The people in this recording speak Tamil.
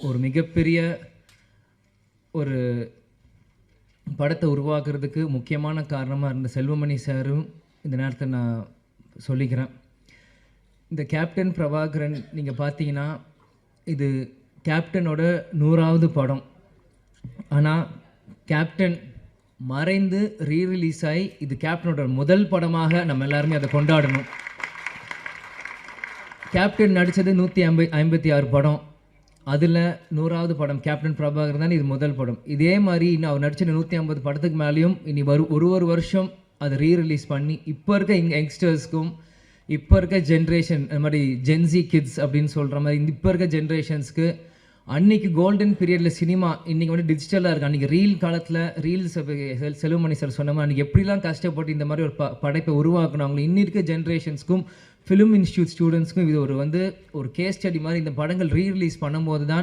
ஒரு மிகப்பெரிய ஒரு படத்தை உருவாக்குறதுக்கு முக்கியமான காரணமாக இருந்த செல்வமணி சாரும் இந்த நேரத்தில் நான் சொல்லிக்கிறேன். இந்த கேப்டன் பிரபாகரன் நீங்கள் பார்த்தீங்கன்னா இது கேப்டனோட 100வது படம். ஆனால் கேப்டன் மறைந்து ரீரிலீஸ் ஆகி இது கேப்டனோட முதல் படமாக நம்ம எல்லாருமே அதை கொண்டாடணும். கேப்டன் நடித்தது 156 படம், அதில் 100வது படம் கேப்டன் பிரபாகரன் தான் இது முதல் படம். இதே மாதிரி இன்னும் அவர் நடித்த 150 படத்துக்கு மேலேயும் இனி ஒரு வருஷம் அதை ரீரிலீஸ் பண்ணி இப்போ இருக்க யங்ஸ்டர்ஸ்க்கும் இப்போ இருக்க ஜென்ரேஷன் இந்த மாதிரி ஜென்சி கிட்ஸ் அப்படின்னு சொல்கிற மாதிரி இப்போ இருக்க ஜென்ரேஷன்ஸ்க்கு அன்றைக்கி கோல்டன் பீரியடில் சினிமா இன்றைக்கி வந்து டிஜிட்டலாக இருக்குது. அன்றைக்கி ரீல் காலத்தில் ரீல்ஸ் செல்வமணி சார் சொன்ன மாதிரி அன்றைக்கி எப்படிலாம் கஷ்டப்பட்டு இந்த மாதிரி ஒரு படைப்பை உருவாக்குனாங்களோ இன்னி இருக்க ஜென்ரேஷன்ஸ்க்கும் ஃபிலிம் இன்ஸ்டியூட் ஸ்டூடெண்ட்ஸ்க்கும் இது ஒரு கேஸ் ஸ்டடி மாதிரி இந்த படங்கள் ரீரிலீஸ் பண்ணும்போது தான்